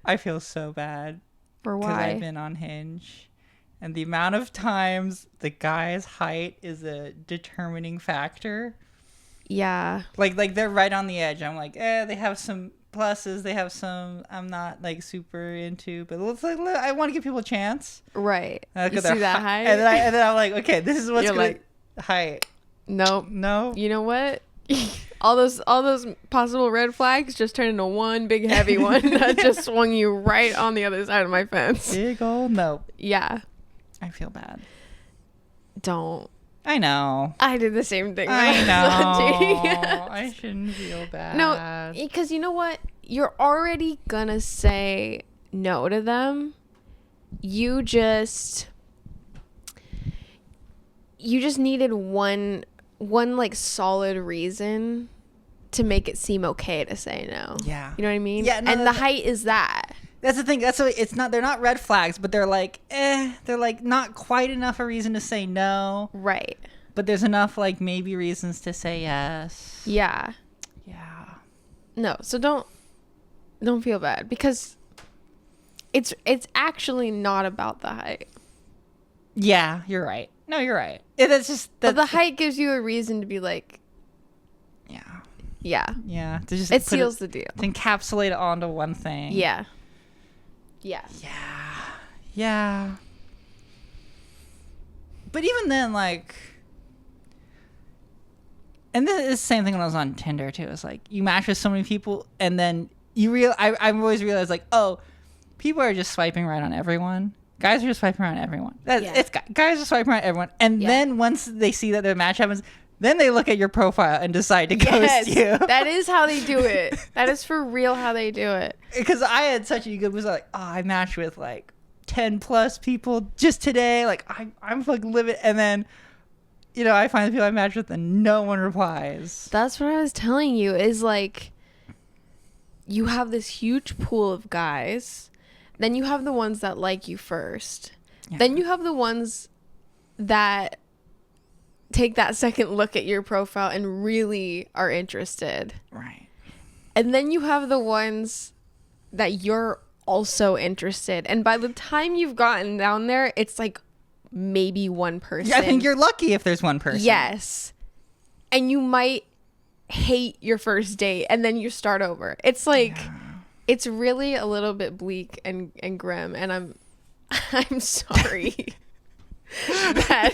I feel so bad. For why? Because I've been on Hinge. And the amount of times the guy's height is a determining factor. Yeah. Like they're right on the edge. I'm like, they have some pluses. They have some I'm not like super into. But I want to give people a chance. Right. You See that height? And then I'm like, okay, this is what's You're going to height. Nope. No. You know what? all those possible red flags just turned into one big heavy one that just swung you right on the other side of my fence. Big old nope. Yeah. I feel bad. Don't. I know. I did the same thing. I know. I shouldn't feel bad. No, because you know what? You're already gonna say no to them. You just needed one like solid reason to make it seem okay to say no. Yeah. You know what I mean? Yeah. No, and the height is that. That's the thing. They're not red flags, but they're like, they're like not quite enough a reason to say no. Right. But there's enough like maybe reasons to say yes. Yeah. Yeah. No, so don't feel bad because it's actually not about the height. Yeah, you're right. No, you're right. It's just but the height gives you a reason to be like, yeah. Yeah. To just it seals the deal. To encapsulate it onto one thing. Yeah. Yeah. Yeah. But even then, like, and this is the same thing when I was on Tinder too. It's like you match with so many people, and then I've always realized like, oh, people are just swiping right on everyone. Guys are just swiping right on everyone. It's guys are swiping right on everyone, and then once they see that their match happens, then they look at your profile and decide to ghost you. That is how they do it. That is for real how they do it. Because I had such a good was like, oh, I matched with like 10 plus people just today. Like I'm like living, and then I find the people I match with and no one replies. That's what I was telling you is like you have this huge pool of guys. Then you have the ones that like you first. Yeah. Then you have the ones that take that second look at your profile and really are interested. Right. And then you have the ones that you're also interested. And by the time you've gotten down there, it's like maybe one person. Yeah, I think you're lucky if there's one person. Yes. And you might hate your first date and then you start over. It's like it's really a little bit bleak and grim, and I'm sorry. I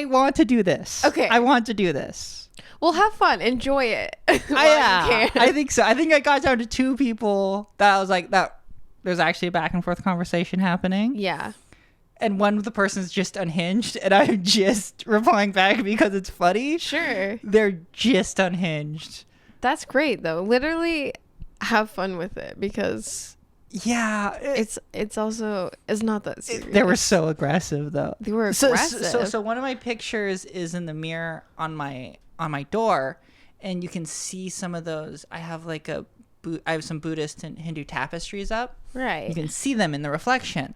want to do this. Okay. I want to do this. Well, have fun. Enjoy it. I think so. I think I got down to 2 people that I was like, that there's actually a back and forth conversation happening. Yeah. And one of the person's just unhinged, and I'm just replying back because it's funny. Sure. They're just unhinged. That's great, though. Literally have fun with it because... Yeah, it's also not that serious. They were so aggressive though. They were aggressive. So one of my pictures is in the mirror on my door, and you can see some of those. I have like I have some Buddhist and Hindu tapestries up. Right. You can see them in the reflection.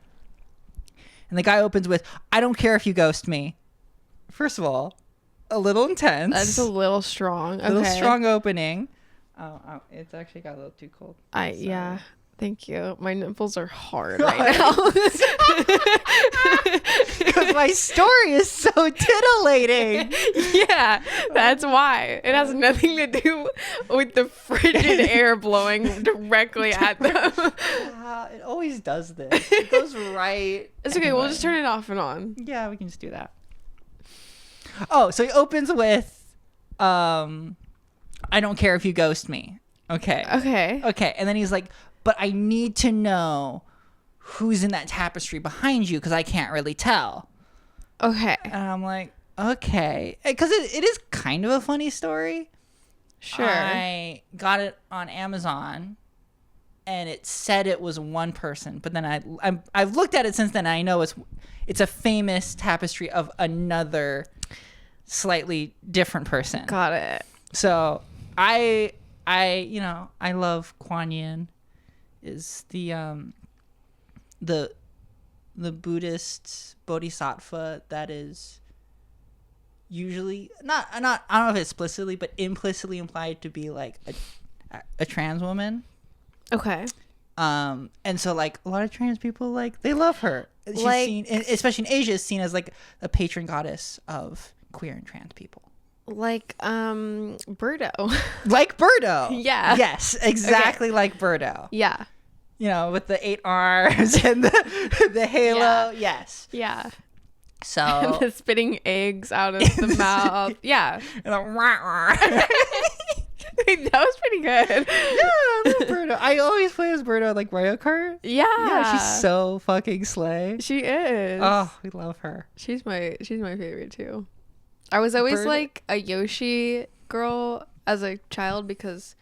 And the guy opens with, "I don't care if you ghost me." First of all, a little intense. That's a little strong. Okay. A little strong opening. Oh, it's actually got a little too cold. Yeah. Thank you. My nipples are hard right now. Because my story is so tittillating. Yeah, that's why. It has nothing to do with the frigid air blowing directly at them. It always does this. It goes right. It's okay. We'll just turn it off and on. Yeah, we can just do that. Oh, so he opens with, I don't care if you ghost me. Okay. And then he's like, but I need to know who's in that tapestry behind you because I can't really tell. Okay. And I'm like, okay. Because it is kind of a funny story. Sure. I got it on Amazon, and it said it was one person. But then I've looked at it since then, and I know it's a famous tapestry of another slightly different person. Got it. So I love Kuan Yin. Is the Buddhist bodhisattva that is usually not I don't know if explicitly but implicitly implied to be like a trans woman. Okay. And so like a lot of trans people, like, they love her. She's Like- seen, especially in Asia, is seen as like a patron goddess of queer and trans people. Like Birdo. Like Birdo. Yeah. Yes, exactly like Birdo. Yeah. You know, with the 8 arms and the halo. Yeah. Yes. Yeah. So The spitting eggs out of the mouth. Yeah. and like, "Rah, rah." That was pretty good. Yeah, I love Birdo. I always play as Birdo like Mario Kart. Yeah. Yeah, she's so fucking slay. She is. Oh, we love her. She's my favorite too. I was always Bird- like a Yoshi girl as a child because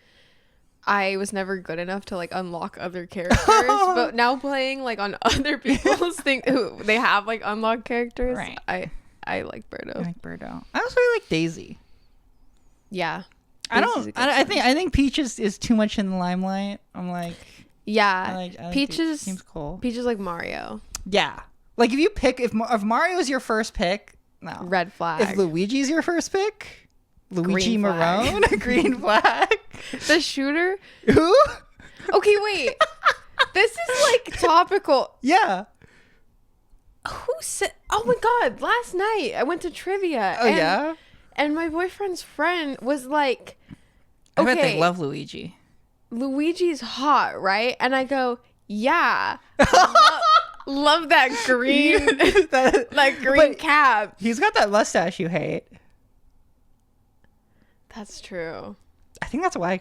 I was never good enough to like unlock other characters. But now playing like on other people's thing who they have like unlocked characters, Right. I like Birdo. I like Birdo. I also really like Daisy. Yeah. I Daisy's a don't. good I one. think Peach is too much in the limelight. I'm like, Yeah. I like Peach Peach seems cool. Peach is like Mario. Yeah, like if you pick if Mario's your first pick, no. Red flag. If Luigi's your first pick, Luigi Green flag. Maroon, green flag. The shooter. Who? Okay, wait. This is like topical. Yeah. Who said? Oh my god! Last night I went to trivia. Oh yeah. And my boyfriend's friend was like, I bet they okay, love Luigi. Luigi's hot, right? And I go, yeah. Love that green, like green But cap. he's got that mustache you hate. That's true. I think that's why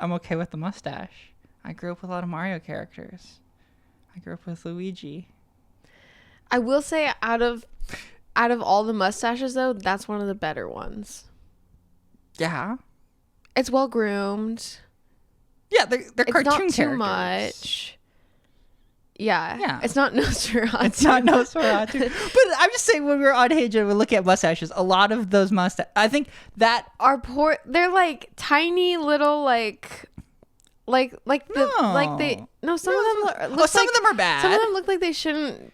I'm okay with the mustache. I grew up with a lot of Mario characters. I grew up with Luigi. I will say, out of all the mustaches, though, that's one of the better ones. Yeah. It's well groomed. Yeah, they're It's cartoon not characters. too much. Yeah. Yeah. It's not Nosferatu. It's not Nosferatu. But I'm just saying, when we were on Hinge and we look at mustaches, a lot of those mustaches, I think that Are poor. They're like tiny little some of them look some of them are bad. Some of them look like they shouldn't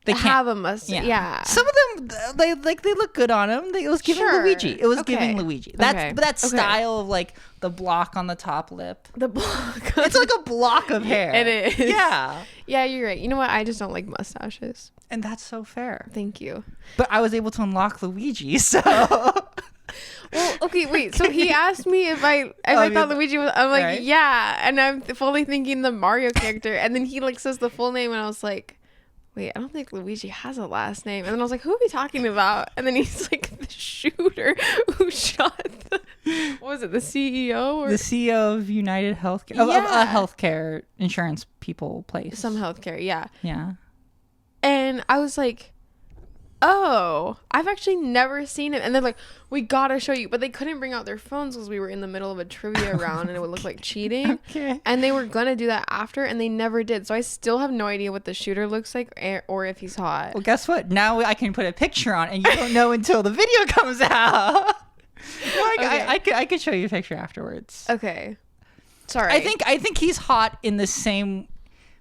They can't have a mustache. Yeah. Some of them, they look good on him. It was giving Sure. Luigi. It was Okay. giving Luigi. But that Okay. style of like the block on the top lip. The block. It's like a block of hair. It is. Yeah. Yeah, you're right. You know what? I just don't like mustaches. And that's so fair. Thank you. But I was able to unlock Luigi, so. Well, okay, wait. So he asked me if I thought Luigi was. I'm like, right. yeah, and I'm fully thinking the Mario character, and then he like says the full name, and I was like, wait, I don't think Luigi has a last name. And then I was like, who are we talking about? And then he's like, the shooter who shot the, what was it, the CEO or The CEO of United Healthcare, of a Yeah. healthcare insurance people place. some healthcare, yeah. Yeah. And I was like, oh, I've actually never seen it. And they're like, we gotta show you. But they couldn't bring out their phones because we were in the middle of a trivia round and it would look like cheating. Okay. And they were gonna do that after, and they never did. So I still have no idea what the shooter looks like or if he's hot. Well, guess what? Now I can put a picture on, and you don't know until the video comes out. I could show you a picture afterwards. Okay. Sorry. I think he's hot in the same,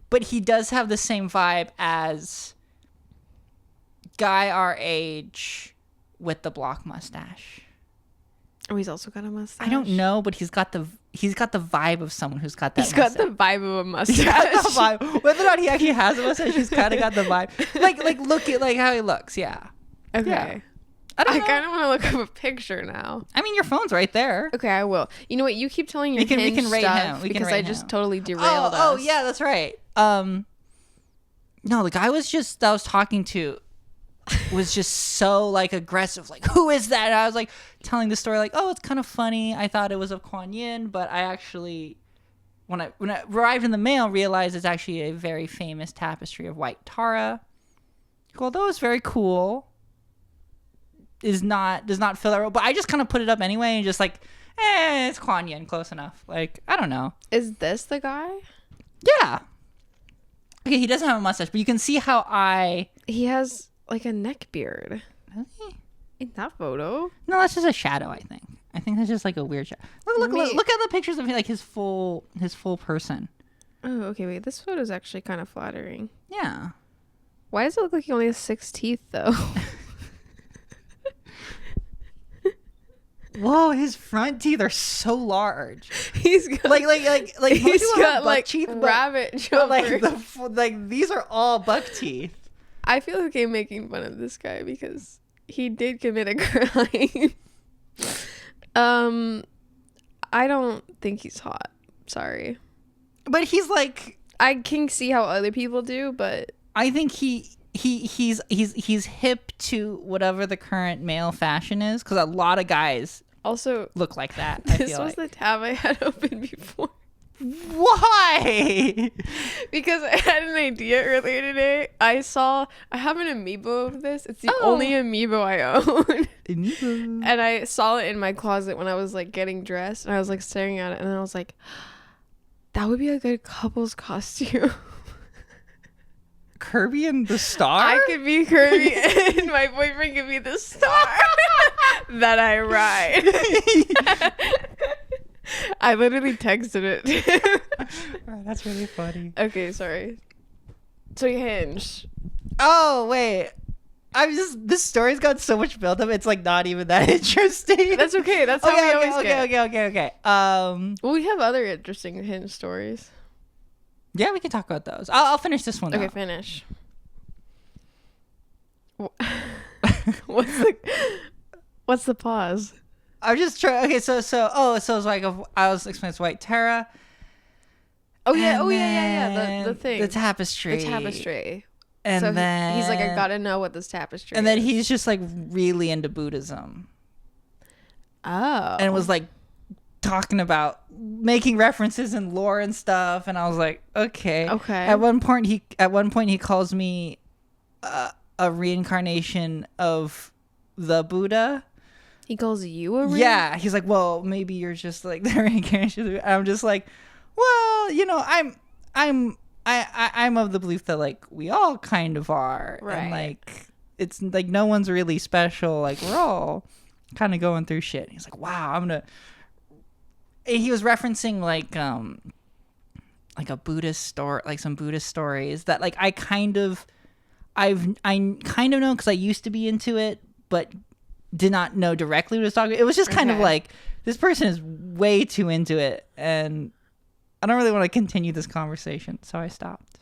but he does have the same vibe as guy our age with the block mustache. Oh, he's also got a mustache. I don't know, but he's got the vibe of someone who's got that. He's mustache. got the vibe of a mustache. He's got the vibe. Whether or not he actually has a mustache, he's kind of got the vibe. Like look at like how he looks. Yeah. Okay. Yeah. I don't know. kind of want to look up a picture now. I mean, your phone's right there. Okay, I will. You know what? You keep telling your We can Hinge rate stuff him. We can because rate I just him. totally derailed us. Oh yeah, that's right. No, the guy that I was talking to was just so like aggressive. Like, who is that? And I was like telling the story, like, oh, it's kind of funny. I thought it was of Kuan Yin, but I actually, when I arrived in the mail, realized it's actually a very famous tapestry of white Tara. Although it's very cool, does not fill that role. But I just kind of put it up anyway and just like, it's Kuan Yin, close enough. Like, I don't know. Is this the guy? Yeah. Okay, he doesn't have a mustache, but you can see how He has like a neck beard Really? in that photo. No, that's just a shadow. I think that's just like a weird shadow. Look at the pictures of him, like his full person. Oh, okay. Wait, this photo is actually kind of flattering. Yeah. Why does it look like he only has 6 teeth though? Whoa, his front teeth are so large. He's got like most he's people got have buck teeth, rabbit but like jumper. like these are all buck teeth. I feel okay making fun of this guy because he did commit a crime. I don't think he's hot. Sorry. But he's like, I can see how other people do, but I think he's hip to whatever the current male fashion is, because a lot of guys also look like that. This was the tab I had open before. Why? Because I had an idea earlier today. I have an amiibo of this. It's the only amiibo I own. Amiibo. And I saw it in my closet when I was like getting dressed, and I was like staring at it, and I was like, that would be a good couple's costume. Kirby and the star? I could be Kirby and my boyfriend could be the star that I ride. I literally texted it. Oh, that's really funny. Okay, sorry. So Hinge. Oh, wait. This story's got so much build up. It's like not even that interesting. That's okay. That's how we always get. Okay. Well, we have other interesting Hinge stories. Yeah, we can talk about those. I'll finish this one. Okay, though. finish. What's the pause? I'm just trying. Okay, so it's like I was explaining it's White Terra. Oh yeah. The thing. The tapestry. And so then he's like, I gotta know what this tapestry. And then he's just like really into Buddhism. Oh. And was like talking about making references and lore and stuff, and I was like, okay. At one point he calls me a reincarnation of the Buddha. He calls you a reincarnation? Yeah, he's like, well, maybe you're just like the reincarnation. I'm just like, well, I'm of the belief that like we all kind of are, right? And like it's like no one's really special. Like we're all kind of going through shit. He's like, wow, And he was referencing like a Buddhist story, like some Buddhist stories that like I kind of know because I used to be into it, but did not know directly what he was talking about. It was just kind of like, this person is way too into it, and I don't really want to continue this conversation, so I stopped.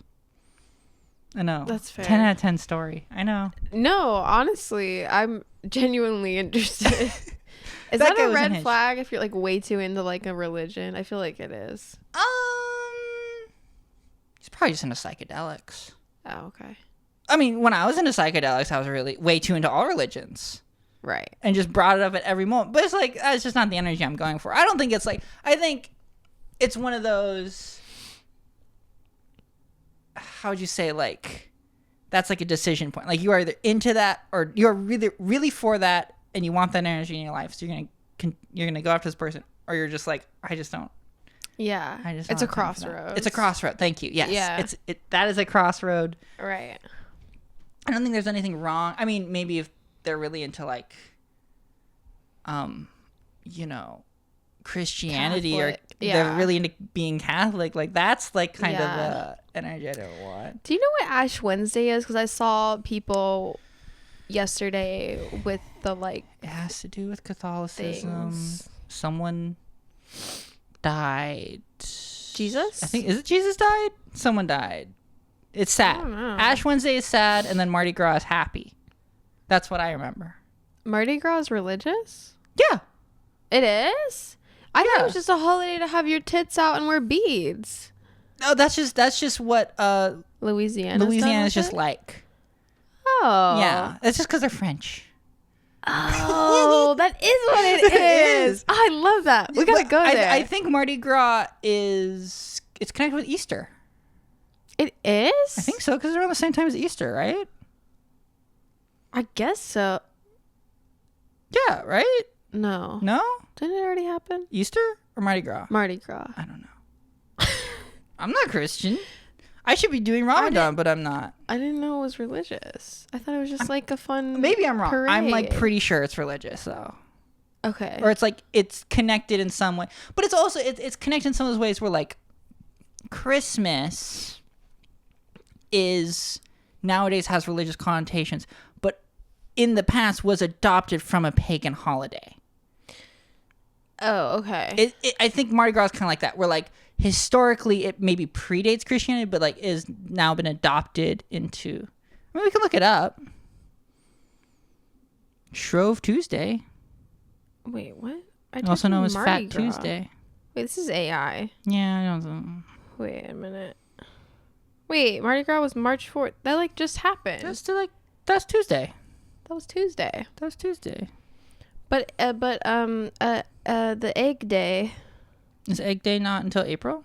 I know. That's fair. 10 out of 10 story. I know. No, honestly, I'm genuinely interested. Is that a red flag if you're like way too into like a religion? I feel like it is. He's probably just into psychedelics. Oh, okay. I mean, when I was into psychedelics, I was really way too into all religions. Right. And just brought it up at every moment. But it's like, that's just not the energy I'm going for. I don't think it's like, I think it's one of those, how would you say, like, that's like a decision point. Like, you are either into that or you're really, really for that and you want that energy in your life. So you're gonna go after this person, or you're just like, I just don't. Yeah. It's a crossroad. It's a crossroad. Thank you. Yes. Yeah. That is a crossroad. Right. I don't think there's anything wrong. I mean, maybe if they're really into like, Christianity Catholic. or they're really into being Catholic, like that's like kind of the energy I don't want. Do you know what Ash Wednesday is? Because I saw people yesterday with the like. It has to do with Catholicism. Things. Someone died. Jesus? I think, is it Jesus died? Someone died. It's sad. I don't know. Ash Wednesday is sad, and then Mardi Gras is happy. That's what I remember. Mardi Gras is religious? Yeah. It is? I thought it was just a holiday to have your tits out and wear beads. No, that's just what Louisiana's just like. Oh. Yeah. It's just because they're French. Oh, that is what it is. Oh, I love that. We gotta go there. I think Mardi Gras it's connected with Easter. It is? I think so, because they're around the same time as Easter, right? I guess so. Yeah, right? No. No? Didn't it already happen? Easter or Mardi Gras? Mardi Gras. I don't know. I'm not Christian. I should be doing Ramadan, but I'm not. I didn't know it was religious. I thought it was just like a fun Maybe I'm wrong. parade. I'm like pretty sure it's religious, though. Okay. Or it's like it's connected in some way. But it's also it's connected in some of those ways where like Christmas is nowadays has religious connotations, but in the past was adopted from a pagan holiday. Oh, okay. I think Mardi Gras is kind of like that, where like historically it maybe predates Christianity, but like is now been adopted into. I mean, we can look it up. Shrove Tuesday. Wait, what? Also known as Mardi Fat Gras. Tuesday. Wait, this is AI. Yeah, I don't know. Wait a minute. Wait, Mardi Gras was March 4th. That like just happened. That's Tuesday. That was Tuesday. That's Tuesday. But the egg day. Is Egg Day not until April?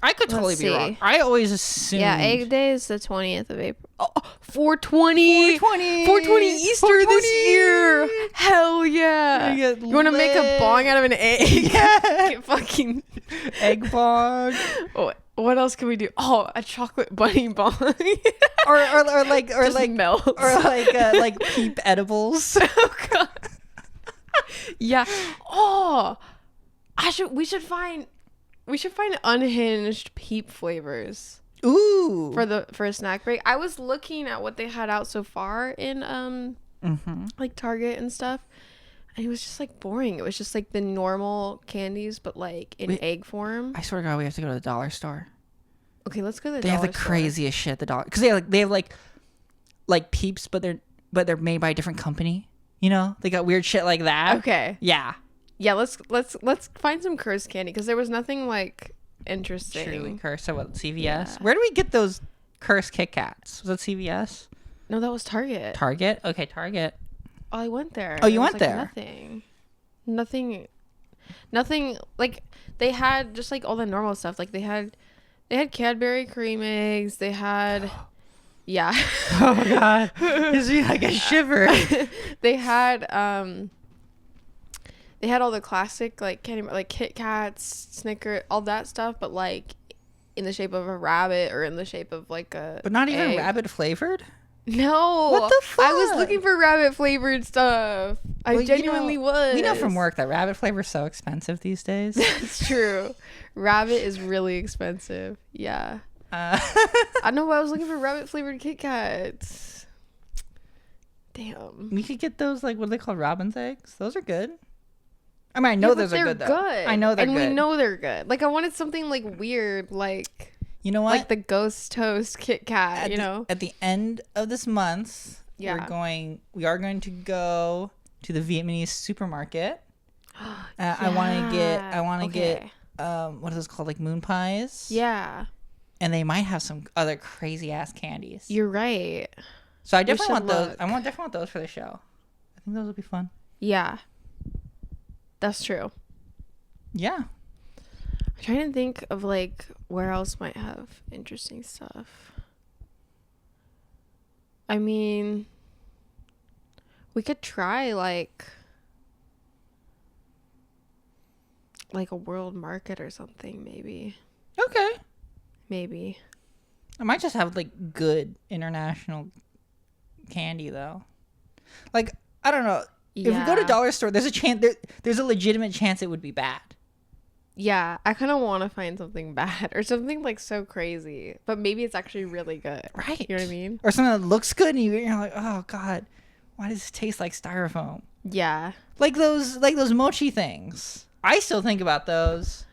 I could totally Let's be see. wrong. I always assumed. Yeah, Egg Day is the 20th of April. Oh, 420. 420. 420 Easter 420. this year. Hell yeah. You You want to make a bong out of an egg? Yeah. Get fucking egg bong. Oh, what else can we do? Oh, a chocolate bunny bong. or like Just melts. or like peep edibles. Oh god. Yeah. Oh, we should find unhinged peep flavors. Ooh. For a snack break. I was looking at what they had out so far in like Target and stuff, and it was just like boring. It was just like the normal candies, but like in egg form. I swear to God, we have to go to the dollar store. Okay, let's go to the They dollar have the store. craziest shit at the dollar, because they have like peeps, but they're made by a different company. You know, they got weird shit like that. Okay. Yeah. Yeah, let's find some cursed candy, because there was nothing like interesting. Truly cursed. So what? CVS. Yeah. Where do we get those cursed Kit Kats? Was that CVS? No, that was Target. Target. Okay, Target. Oh, I went there. Oh, you There was, went like, there? Nothing. Like they had just like all the normal stuff. Like they had Cadbury cream eggs. They had, yeah. Oh my God, gives me like a shiver. They had all the classic like candy, like Kit Kats, Snickers, all that stuff, but like in the shape of a rabbit or in the shape of like a. But not even egg. rabbit flavored. No. What the fuck? I was looking for rabbit flavored stuff. I genuinely was. We know from work that rabbit flavor is so expensive these days. It's true. Rabbit is really expensive. Yeah. I know, but I was looking for rabbit flavored Kit Kats. Damn. We could get those, like, what are they called? Robin's eggs? Those are good. I mean, I know those are good, though. I know they're good. And we know they're good. Like, I wanted something, like, weird, like... You know what? Like the Ghost Toast Kit Kat, At the end of this month, we are going to go to the Vietnamese supermarket. I want to get what are those called, like moon pies? Yeah. And they might have some other crazy ass candies. You're right. So I definitely want those. I definitely want those for the show. I think those will be fun. Yeah. That's true. Yeah. I'm trying to think of like where else might have interesting stuff. I mean, we could try like a world market or something, maybe. Okay. Maybe. I might just have like good international candy though. Like, I don't know. Yeah. If we go to dollar store, there's a chance there's a legitimate chance it would be bad. Yeah, I kind of want to find something bad or something like so crazy, but maybe it's actually really good. Right. You know what I mean? Or something that looks good and you're like, oh God, why does this taste like styrofoam? Yeah. Like those mochi things. I still think about those.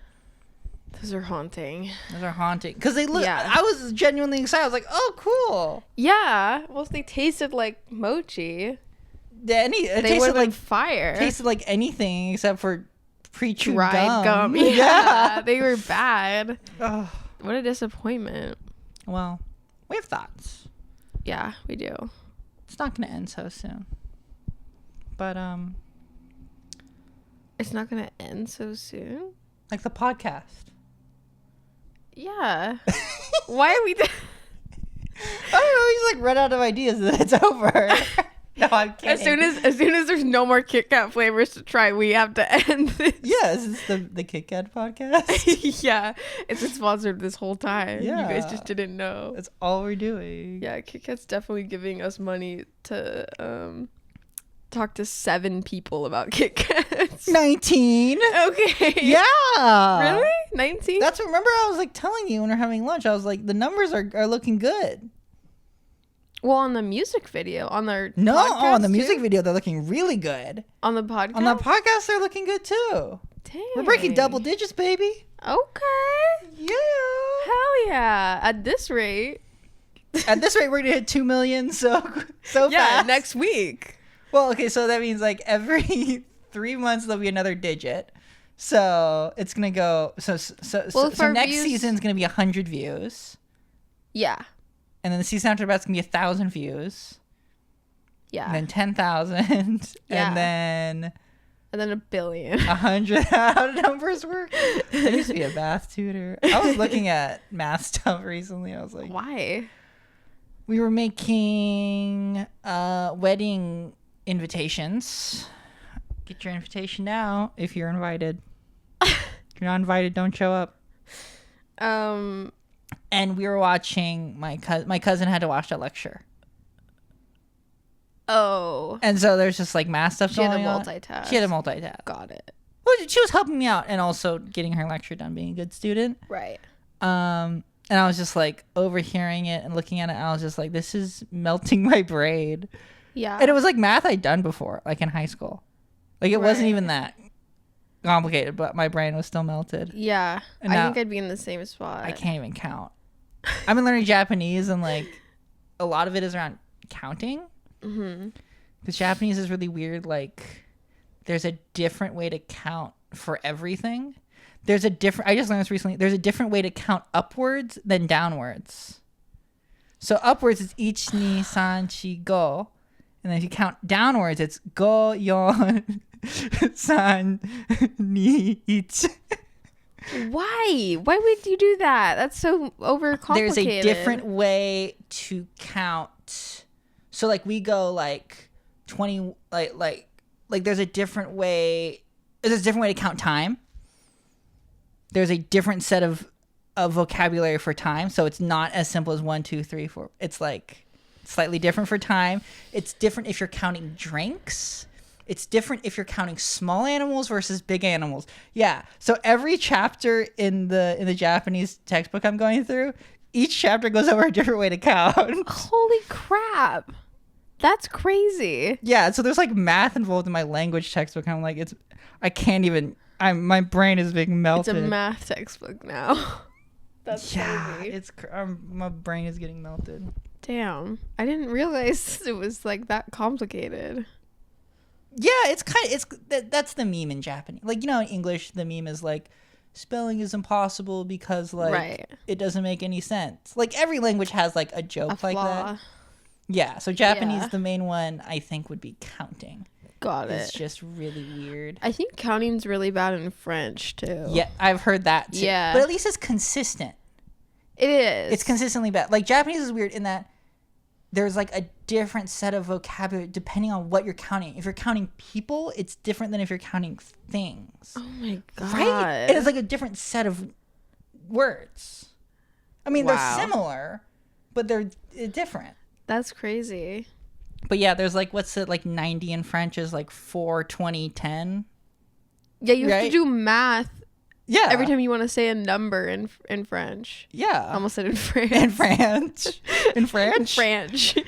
Those are haunting. Those are haunting. Because they look, Yeah. I was genuinely excited. I was like, oh, cool. Yeah. Well, if they tasted like mochi, They they would have like fire. Tasted like anything except for pre-chewed Dried gum. Yeah. They were bad. Oh. What a disappointment. Well, we have thoughts. Yeah, we do. It's not going to end so soon. But, It's not going to end so soon? like the podcast. Yeah. Why are we... I don't know. We just like run out of ideas and then it's over. No, I'm kidding. As soon as there's no more Kit Kat flavors to try, we have to end this. Yes, it's the Kit Kat podcast. Yeah, it's been sponsored this whole time. Yeah. You guys just didn't know. That's all we're doing. Yeah, Kit Kat's definitely giving us money to talk to 7 people about Kit Kats. 19. Okay. Yeah. Really? 19? That's remember I was like telling you when we we're having lunch. I was like the numbers are looking good. Well, on the music video, on their No, podcast on the music too? video, they're looking really good. On the podcast? On the podcast, they're looking good too. Dang. We're breaking double digits, baby. Okay. Yeah. Hell yeah. At this rate. At this rate, we're gonna hit 2 million so fast. Next week. Well, okay, so that means like every 3 months there'll be another digit. So it's gonna go. So next season's gonna be 100 views. Yeah. And then the season after that's gonna be 1,000 views. Yeah. And then 10,000. Yeah. And then 1 billion. 100. How do numbers work? I used to be a math tutor. I was looking at math stuff recently. I was like, why? We were making wedding invitations. Get your invitation now if you're invited. If you're not invited, don't show up. And we were watching my cousin had to watch that lecture. Oh. And so there's just like math stuff going on. She had a multitask. Got it. Well, she was helping me out and also getting her lecture done, being a good student. Right. And I was just like overhearing it and looking at it. And I was just like, this is melting my brain. Yeah. And it was like math I'd done before, like in high school. Like it wasn't even that complicated, but my brain was still melted. Yeah. And I think I'd be in the same spot. I can't even count. I've been learning Japanese and like a lot of it is around counting. Mm-hmm. Because Japanese is really weird. Like there's a different way to count for everything. I just learned this recently. There's a different way to count upwards than downwards. So upwards is ich, ni, san, chi, go. And then if you count downwards, it's go, yon, san, ni, ich. Why? Why would you do that? That's so overcomplicated. There's a different way to count. So like we go like 20, like there's a different way. There's a different way to count time. There's a different set of vocabulary for time. So it's not as simple as 1, 2, 3, 4. It's like slightly different for time. It's different if you're counting drinks. It's different if you're counting small animals versus big animals. Yeah. So every chapter in the Japanese textbook I'm going through, each chapter goes over a different way to count. Holy crap. That's crazy. Yeah. So there's like math involved in my language textbook. I'm like, I can't even. My brain is being melted. It's a math textbook now. That's crazy. My brain is getting melted. Damn. I didn't realize it was like that complicated. Yeah, that's the meme in Japanese. Like, in English, the meme is like, spelling is impossible because like it doesn't make any sense. Like every language has like a joke like that. Yeah, so Japanese, the main one I think would be counting. Got it. It's just really weird. I think counting's really bad in French too. Yeah, I've heard that too. Yeah. But at least it's consistent. It is. It's consistently bad. Like Japanese is weird in that there's like a different set of vocabulary depending on what you're counting. If you're counting people, it's different than if you're counting things. Oh my god. Right? It is like a different set of words. I mean, they're similar, but they're different. That's crazy. But yeah, there's like, what's it, like 90 in French is like 4, 20, 10. Yeah, you have to do math. Yeah. Every time you want to say a number in French. Yeah. I almost said in French. In French. In French? In French.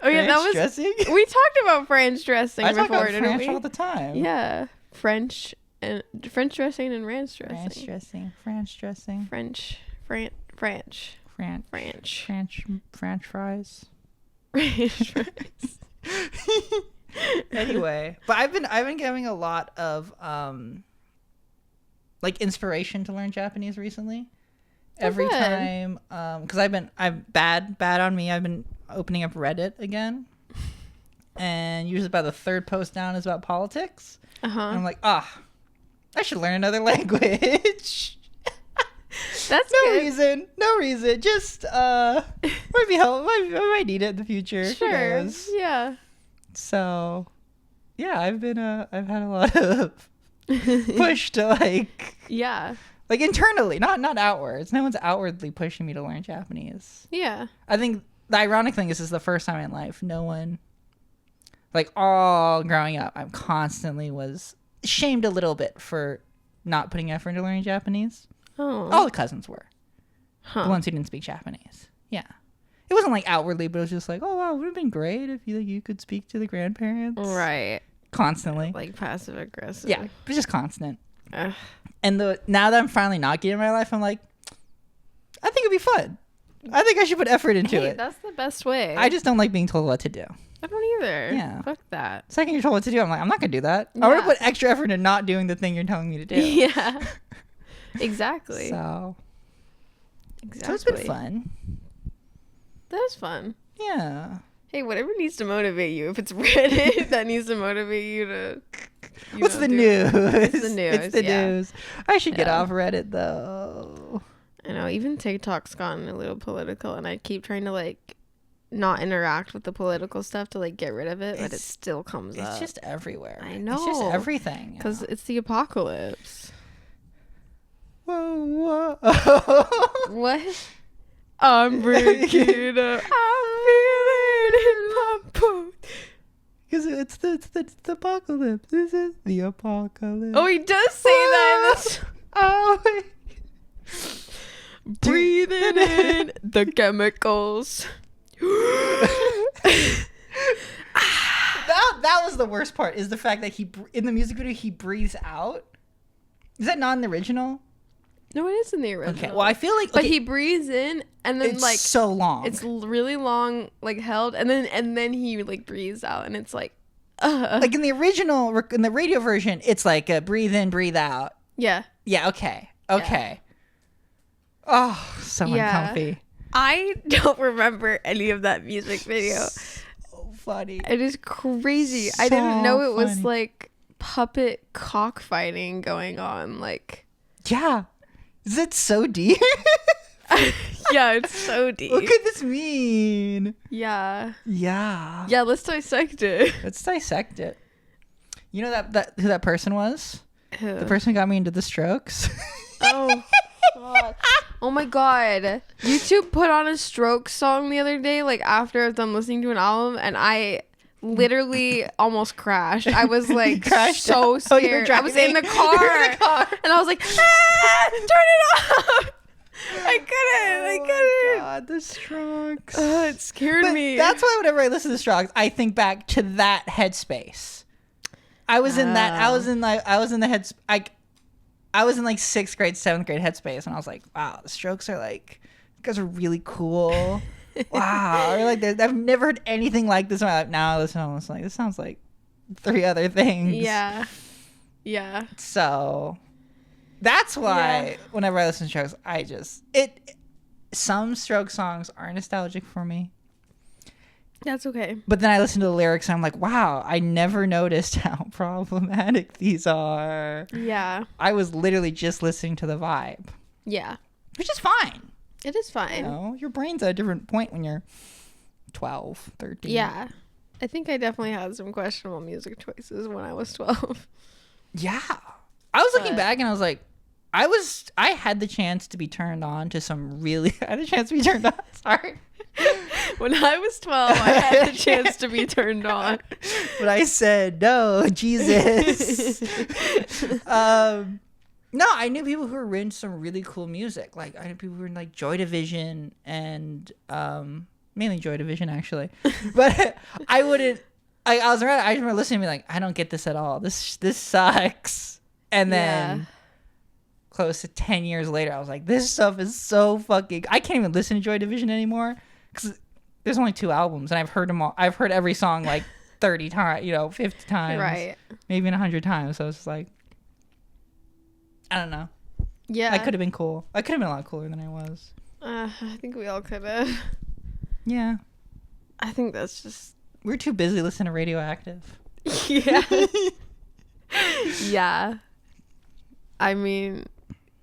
Oh yeah, that was dressing? We talked about French dressing before, talk about didn't French we? all the time. Yeah. French dressing and ranch dressing. French dressing. French dressing. French fries. Anyway, but I've been getting a lot of like inspiration to learn Japanese recently. Every time, because I'm bad on me. I've been opening up Reddit again, and usually by the third post down is about politics. And I'm like, I should learn another language. That's no reason. Just might be helpful. I might need it in the future. Sure. Yeah. So, yeah, I've had a lot of push to like internally, not outwards. No one's outwardly pushing me to learn Japanese. Yeah. I think the ironic thing is this is the first time in life no one, like all growing up, I constantly was shamed a little bit for not putting effort into learning Japanese. Oh. All the cousins were. The ones who didn't speak Japanese. Yeah. It wasn't like outwardly, but it was just like, oh wow, it would have been great if you could speak to the grandparents. Right. Constantly. Like passive aggressive. Yeah, but just constant. And now that I'm finally not getting my life, I'm like, I think it'd be fun. I think I should put effort into it. That's the best way. I just don't like being told what to do. I don't either. Yeah. Fuck that. Second you're told what to do, I'm like, I'm not gonna do that. I want to put extra effort into not doing the thing you're telling me to do. Yeah. Exactly. So Exactly. it's been fun. That's fun. Yeah. Hey, whatever needs to motivate you. If it's Reddit that needs to motivate you to... What's the news? It's the news. It's the news. I should get off Reddit, though. I know. Even TikTok's gotten a little political, and I keep trying to, like, not interact with the political stuff to, like, get rid of it, but it still comes up. It's just everywhere. I know. It's just everything. Because it's the apocalypse. Whoa. What? I'm breaking up. I'm feeling in my bones. Because it's the apocalypse. This is the apocalypse. Oh, he does say that. Oh. Breathing in the chemicals. That was the worst part, is the fact that in the music video he breathes out. Is that not in the original? No, it is in the original. Okay, well, I feel like... But he breathes in, and then, it's like... so long. It's really long, like, held, and then he, like, breathes out, and it's like... Like, in the original, in the radio version, it's like a breathe in, breathe out. Yeah. Yeah, okay. Yeah. Oh, so uncomfy. I don't remember any of that music video. So funny. It is crazy. So I didn't know it was, funny. like, puppet cockfighting going on, like... Yeah. Is it so deep? Yeah, it's so deep. What could this mean? Yeah. Yeah. Yeah, let's dissect it. Let's dissect it. You know that who that person was? Who? The person who got me into the Strokes. Oh, God. Oh, my God. YouTube put on a Strokes song the other day, like, after I was done listening to an album, and I literally almost crashed. I was, like, so scared. I was in the car. And I was like, ah, turn it off. I couldn't. Oh, God, the Strokes. It scared me. That's why whenever I listen to Strokes, I think back to that headspace. I was in that. I was in like 6th grade, 7th grade headspace, and I was like, wow, the Strokes are like, you guys are really cool. Wow. Or like, I've never heard anything like this in my life. Now I listen to it, it's like, this sounds like 3 other things. Yeah. Yeah. So that's why whenever I listen to Strokes, some Strokes songs are nostalgic for me. That's okay. But then I listen to the lyrics and I'm like, wow, I never noticed how problematic these are. Yeah. I was literally just listening to the vibe. Yeah. Which is fine. It is fine. You know, your brain's at a different point when you're 12, 13. Yeah. I think I definitely had some questionable music choices when I was 12. Yeah. I was looking back and I was like, I had the chance to be turned on to some really, I had a chance to be turned on. Sorry. When I was 12, I had the chance to be turned on. But I said, no, Jesus. No, I knew people who were into some really cool music. Like, I knew people who were in, like, Joy Division and, mainly Joy Division, actually. But I remember listening to me like, I don't get this at all. This sucks. And then close to 10 years later, I was like, this stuff is so fucking... I can't even listen to Joy Division anymore because there's only 2 albums and I've heard them all. I've heard every song like 30 times, 50 times. Right. Maybe 100 times. So it's just like, I don't know. Yeah. I could have been cool. I could have been a lot cooler than I was. I think we all could have. Yeah. I think that's just... We're too busy listening to Radioactive. Yeah. Yeah. I mean,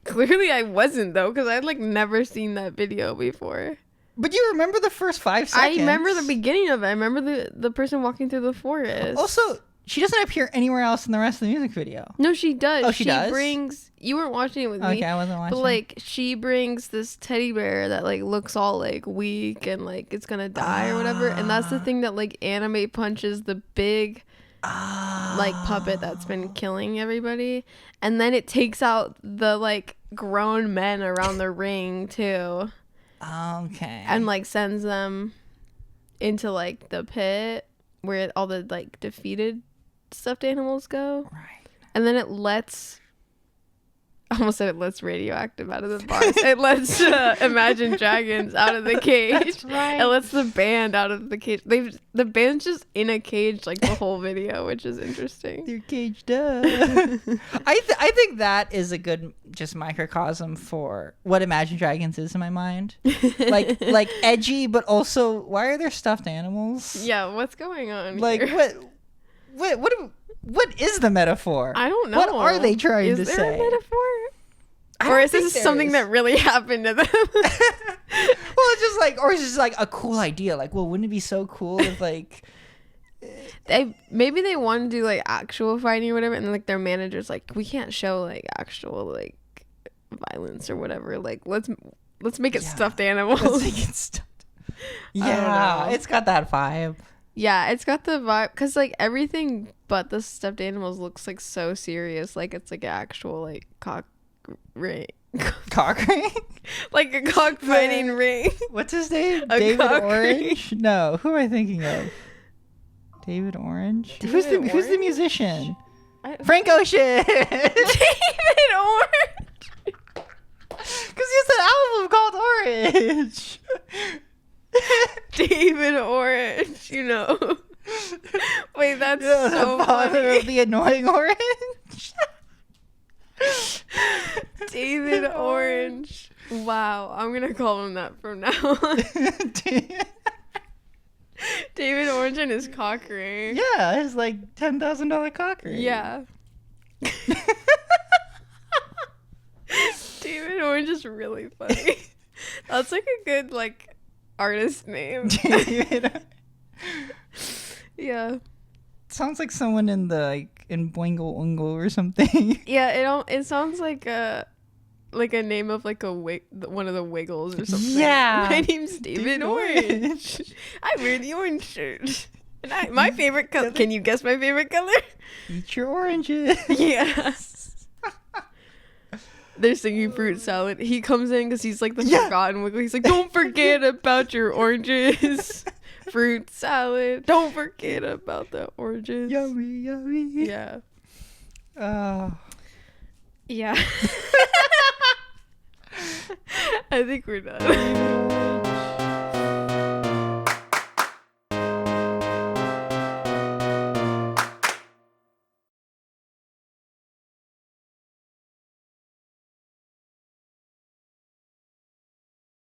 clearly I wasn't, though, because I'd, like, never seen that video before. But you remember the first 5 seconds. I remember the beginning of it. I remember the person walking through the forest. Also, she doesn't appear anywhere else in the rest of the music video. No, she does. Oh, she does? Brings... You weren't watching it with me. Okay, I wasn't watching. But, like, she brings this teddy bear that, like, looks all, like, weak and, like, it's gonna die or whatever. And that's the thing that, like, Anime punches the big... like puppet that's been killing everybody, and then it takes out the like grown men around the ring too. Okay. And like sends them into like the pit where all the like defeated stuffed animals go. Right. And then it lets Radioactive out of the bars. It lets Imagine Dragons out of the cage. That's right. It lets the band out of the cage. The band's just in a cage like the whole video, which is interesting. They're caged up. I think that is a good just microcosm for what Imagine Dragons is in my mind. Like edgy, but also why are there stuffed animals? Yeah, what's going on? Like here? what is the metaphor? I don't know. What are they trying to say? Is say? there a metaphor? Or is this something that really happened to them? Well, it's just like, or it's just like a cool idea. Like, well, wouldn't it be so cool if like maybe they want to do like actual fighting or whatever, and like their manager's like, we can't show like actual like violence or whatever. Like let's make it stuffed animals. Let's make it stuffed. Yeah, it's got that vibe. Yeah, it's got the vibe because like everything but the stuffed animals looks like so serious. Like it's like an actual like cock ring. Cock ring? Like a cockfighting ring. What's his name? David Orange? Ring. No, who am I thinking of? David Orange? Who's the musician? Frank Ocean. David Orange. Because he has an album called Orange. David Orange, you know. Wait, that's so the father funny. of the annoying Orange. David Orange. Wow, I'm gonna call him that from now on. David Orange and his cock ring. Yeah, his like $10,000 cock ring. Yeah. David Orange is really funny. That's like a good like artist name. David. Yeah. Sounds like someone in Boingo Oingo or something. Yeah, it sounds like a name of like one of the Wiggles or something. Yeah. My name's David Orange. I wear the orange shirt. And my favorite color. Can you guess my favorite color? Eat your oranges. Yeah. They're singing fruit salad. He comes in because he's like the forgotten Wiggle. He's like, don't forget about your oranges. Fruit salad. Don't forget about the oranges. Yummy, yummy. Yeah. Oh. Yeah. I think we're done.